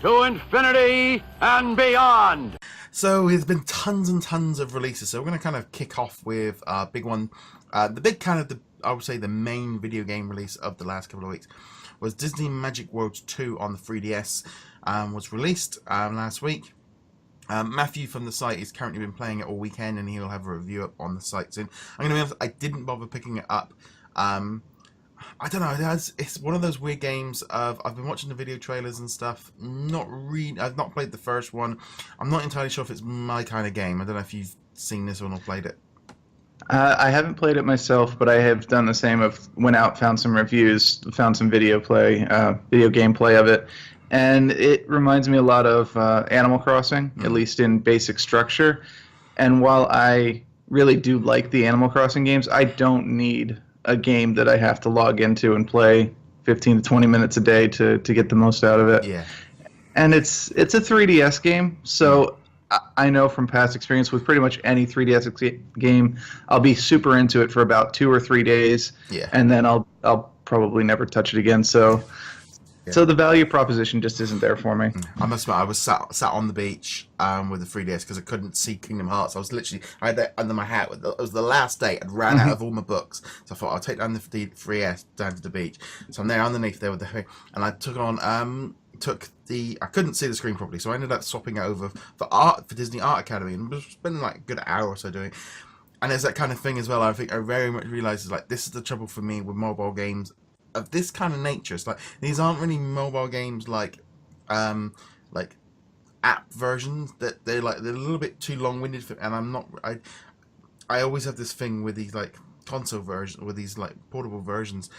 to infinity and beyond. So there's been tons and tons of releases. So we're going to kind of kick off with a big one. The big kind of, I would say the main video game release of the last couple of weeks was Disney Magic Worlds 2 on the 3DS. Was released last week. Matthew from the site has currently been playing it all weekend, and he'll have a review up on the site soon. I'm going to be honest, I didn't bother picking it up. I don't know, it's one of those weird games of, I've been watching the video trailers and stuff, I've not played the first one. I'm not entirely sure if it's my kind of game. I don't know if you've seen this one or played it. I haven't played it myself, but I have done the same. Went out, found some reviews, found some video gameplay of it, and it reminds me a lot of Animal Crossing, at least in basic structure. And while I really do like the Animal Crossing games, I don't need a game that I have to log into and play 15 to 20 minutes a day to get the most out of it. Yeah. And it's a 3DS game, so I know from past experience with pretty much any 3DS game, I'll be super into it for about 2 or 3 days, and then I'll probably never touch it again. So the value proposition just isn't there for me. I must admit, I was sat on the beach with the 3DS because I couldn't see Kingdom Hearts. I had that under my hat. It was the last day. I'd ran out of all my books, so I thought I'll take down the 3DS down to the beach. So I'm there underneath there with the and I took on I couldn't see the screen properly, so I ended up swapping it over for Disney Art Academy, and was spending like a good hour or so doing it. And there's that kind of thing as well. I think I very much realised is like, this is the trouble for me with mobile games of this kind of nature. It's like, these aren't really mobile games like app versions, that they're a little bit too long-winded for, and I always have this thing with these like console versions, with these like portable versions.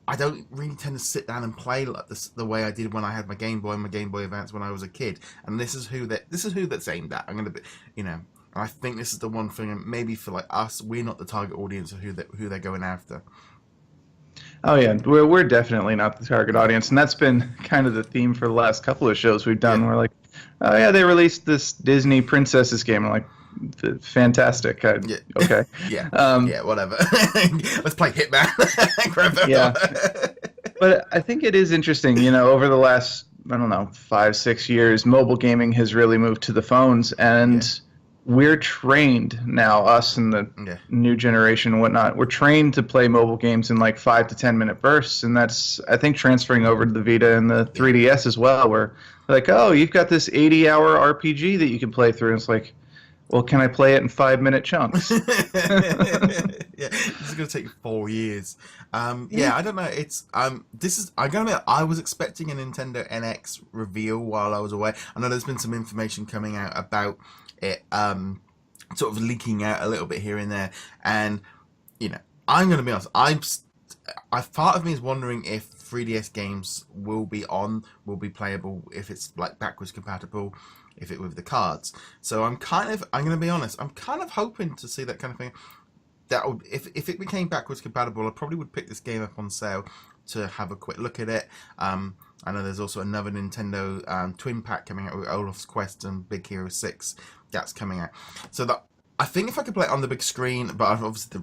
I don't really tend to sit down and play like this the way I did when I had my Game Boy and my Game Boy Advance when I was a kid. And this is who that's aimed at. I'm gonna be, and I think this is the one thing. Maybe for like us, we're not the target audience of who they're going after. Oh yeah, we're definitely not the target audience, and that's been kind of the theme for the last couple of shows we've done. Yeah. We're like, oh yeah, they released this Disney princesses game. I'm like, fantastic. Okay. Yeah, whatever. Let's play Hitman. Yeah. But I think it is interesting, over the last, 5-6 years, mobile gaming has really moved to the phones, and we're trained now, us and the new generation and whatnot, we're trained to play mobile games in like 5 to 10 minute bursts, and that's, I think, transferring over to the Vita and the 3DS as well, where they're like, oh, you've got this 80-hour RPG that you can play through, and it's like, well, can I play it in 5-minute chunks? Yeah, this is going to take 4 years. I don't know. It's I'm gonna admit, I was expecting a Nintendo NX reveal while I was away. I know there's been some information coming out about it, sort of leaking out a little bit here and there. And I'm going to be honest. Part of me is wondering if 3DS games will be playable, if it's like backwards compatible, if it with the cards. So I'm going to be honest, I'm kind of hoping to see that kind of thing. That would, if it became backwards compatible, I probably would pick this game up on sale to have a quick look at it. I know there's also another Nintendo twin pack coming out with Olaf's Quest and Big Hero 6. That's coming out. So I think if I could play it on the big screen, but obviously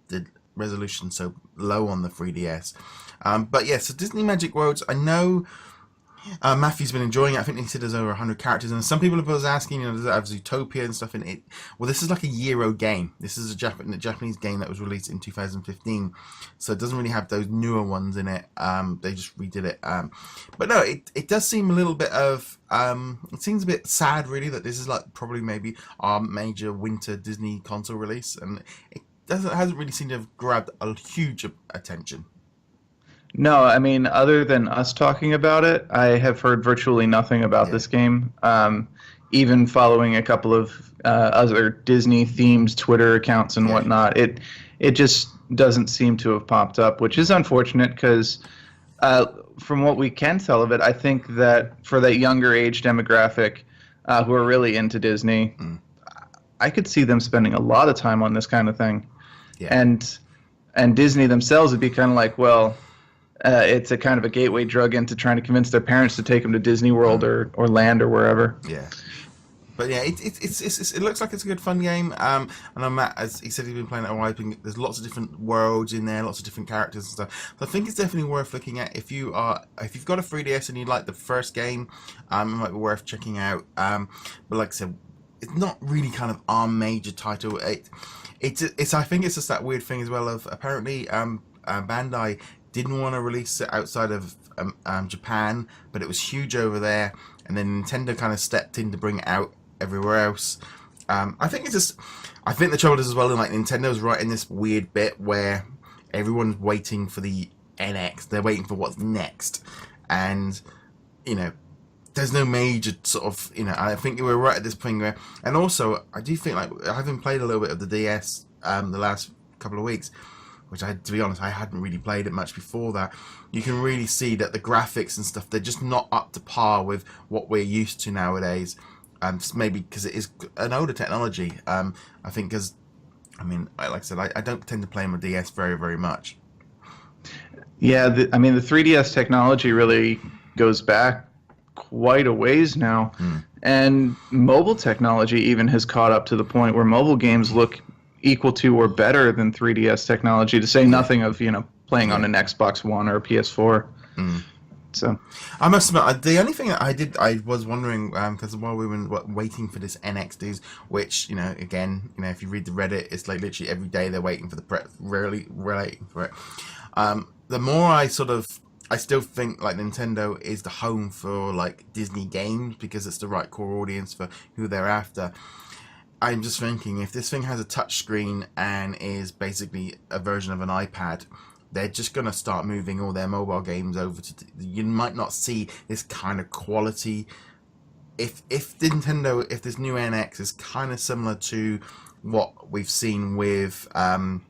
the resolution so low on the 3DS. But yeah, so Disney Magic Worlds, I know Matthew's been enjoying it. I think he said there's over 100 characters, and some people are asking, does it have Zootopia and stuff in it? Well, this is like a Euro game. This is a Japanese game that was released in 2015, so it doesn't really have those newer ones in it. They just redid it. But no, it does seem a little bit of, it seems a bit sad, really, that this is like probably maybe our major winter Disney console release, and it hasn't really seemed to have grabbed a huge attention. No, I mean, other than us talking about it, I have heard virtually nothing about this game. Even following a couple of other Disney-themed Twitter accounts and whatnot, it just doesn't seem to have popped up, which is unfortunate because from what we can tell of it, I think that for that younger age demographic who are really into Disney, I could see them spending a lot of time on this kind of thing. Yeah. And Disney themselves would be kind of like, well, it's a kind of a gateway drug into trying to convince their parents to take them to Disney World or Land or wherever. Yeah. But yeah, it looks like it's a good fun game. And I know Matt, as he said, he's been playing it a while. There's lots of different worlds in there, lots of different characters and stuff. So I think it's definitely worth looking at if you've got a 3DS and you like the first game. It might be worth checking out. But like I said, it's not really kind of our major title. It's I think it's just that weird thing as well of apparently Bandai didn't want to release it outside of Japan, but it was huge over there, and then Nintendo kind of stepped in to bring it out everywhere else. I think the trouble is as well, like Nintendo's right in this weird bit where everyone's waiting for the NX. They're waiting for what's next, and there's no major sort of I think we're right at this point where, and also I do think, like, having played a little bit of the DS the last couple of weeks, which to be honest, I hadn't really played it much before that. You can really see that the graphics and stuff, they're just not up to par with what we're used to nowadays. Maybe because it is an older technology. I think because, like I said, I don't tend to play my DS very, very much. Yeah, the 3DS technology really goes back quite a ways now. And mobile technology even has caught up to the point where mobile games look equal to or better than 3DS technology, to say nothing of playing on an Xbox One or a PS4. So I must admit, the only thing I was wondering, because while we were waiting for this NX news, which again, if you read the Reddit, it's like literally every day they're waiting for really waiting for it. The more I still think like Nintendo is the home for like Disney games because it's the right core audience for who they're after. I'm just thinking, if this thing has a touch screen and is basically a version of an iPad, they're just going to start moving all their mobile games over to... You might not see this kind of quality. If this new NX is kind of similar to what we've seen with... like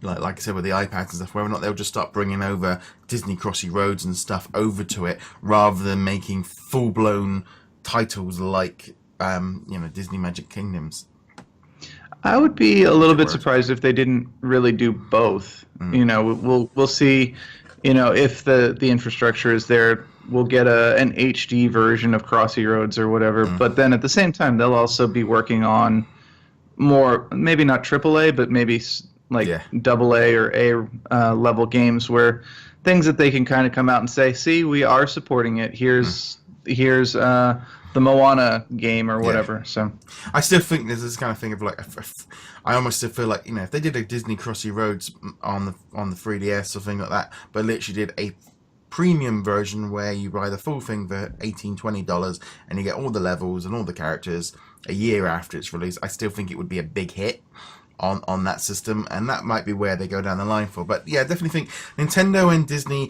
I said, with the iPads and stuff, whether or not they'll just start bringing over Disney Crossy Roads and stuff over to it, rather than making full-blown titles like... Disney Magic Kingdoms. I would be a little bit surprised if they didn't really do both. We'll see. If the infrastructure is there, we'll get an HD version of Crossy Roads or whatever. But then at the same time, they'll also be working on more, maybe not AAA, but maybe like AA or A level games, where things that they can kind of come out and say, "See, we are supporting it. Here's the Moana game or whatever." So I still think there's this kind of thing of like, I almost still feel like if they did a Disney Crossy Roads on the 3DS or thing like that, but literally did a premium version where you buy the full thing for $18-20 and you get all the levels and all the characters a year after it's released, I still think it would be a big hit on that system, and that might be where they go down the line for. But yeah, I definitely think Nintendo and Disney,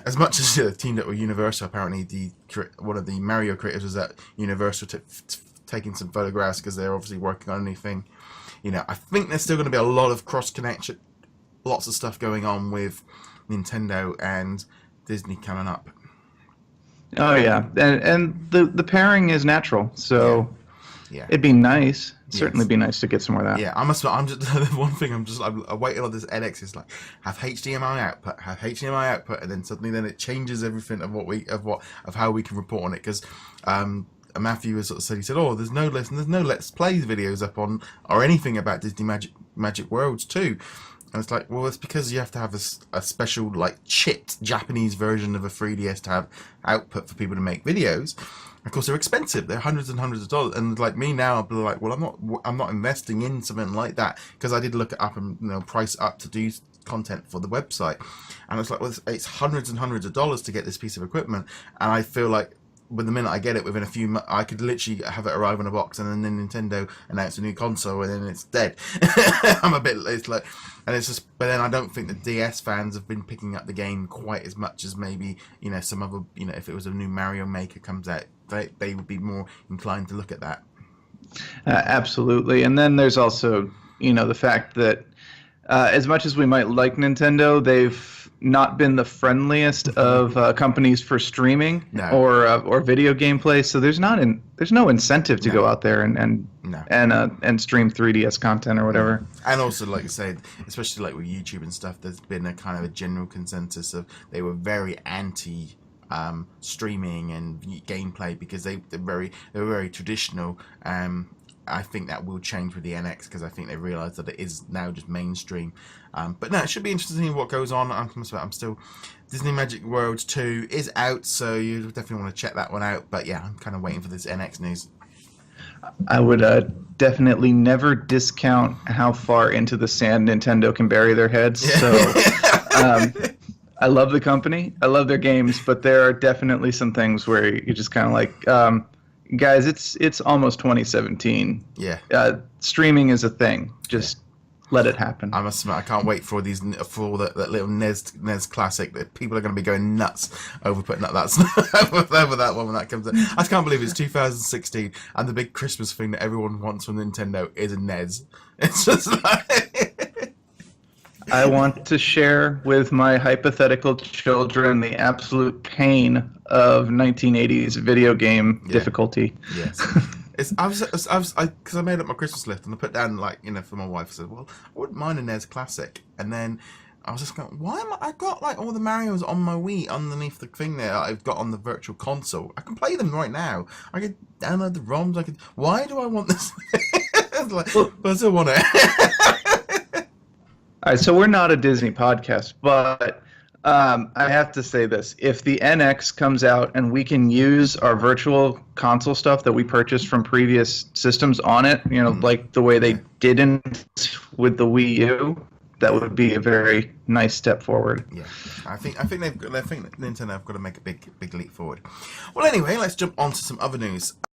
as much as teamed up with Universal, apparently one of the Mario creators was at Universal taking some photographs because they're obviously working on anything. I think there's still going to be a lot of cross connection, lots of stuff going on with Nintendo and Disney coming up. Oh yeah, and the pairing is natural, so it'd be nice. Certainly be nice to get some more of that. Yeah, I'm just one thing. I'm waiting on this NX. Is like have HDMI output, and then suddenly it changes everything of how we can report on it. Because Matthew has sort of said, he said, "Oh, there's no Let's Play videos up on or anything about Disney Magic Worlds too." And it's like, well, it's because you have to have a special like chipped Japanese version of a 3DS to have output for people to make videos. Of course, they're expensive. They're hundreds and hundreds of dollars. And like me now, I'll be like, well, I'm not investing in something like that, because I did look it up and price up to do content for the website. And it's like, well, it's hundreds and hundreds of dollars to get this piece of equipment. And I feel like with the minute I get it, within a few months, I could literally have it arrive in a box, and then Nintendo announce a new console, and then it's dead. But then I don't think the DS fans have been picking up the game quite as much as maybe some other if it was a new Mario Maker comes out, they would be more inclined to look at that. Absolutely, and then there's also the fact that as much as we might like Nintendo, they've not been the friendliest of companies for streaming or video gameplay. So there's no incentive to go out there and stream 3DS content or whatever. And also, like I said, especially like with YouTube and stuff, there's been a kind of a general consensus of they were very anti streaming and gameplay, because they were very traditional. I think that will change with the NX, because I think they realise that it is now just mainstream. But no, it should be interesting to see what goes on. I'm still Disney Magic World 2 is out, so you definitely want to check that one out. But yeah, I'm kind of waiting for this NX news. I would definitely never discount how far into the sand Nintendo can bury their heads. So I love the company, I love their games, but there are definitely some things where you're just kind of like, guys, it's almost 2017. Yeah. Streaming is a thing. Just let it happen. I must admit, I can't wait for that little NES classic that people are going to be going nuts over putting up that over that one when that comes out. I just can't believe it's 2016 and the big Christmas thing that everyone wants from Nintendo is a NES. It's just like... I want to share with my hypothetical children the absolute pain of 1980s video game difficulty. Yes. Because I made up my Christmas list and I put down, like, for my wife, I said, well, I wouldn't mind a NES Classic. And then I was just going, I got like all the Marios on my Wii underneath the thing there I've got on the virtual console. I can play them right now. I could download the ROMs. Why do I want this? But I still want it. All right, so we're not a Disney podcast, but I have to say this. If the NX comes out and we can use our virtual console stuff that we purchased from previous systems on it, like the way they didn't with the Wii U, that would be a very nice step forward. Yeah, I think Nintendo have got to make a big leap forward. Well, anyway, let's jump on to some other news.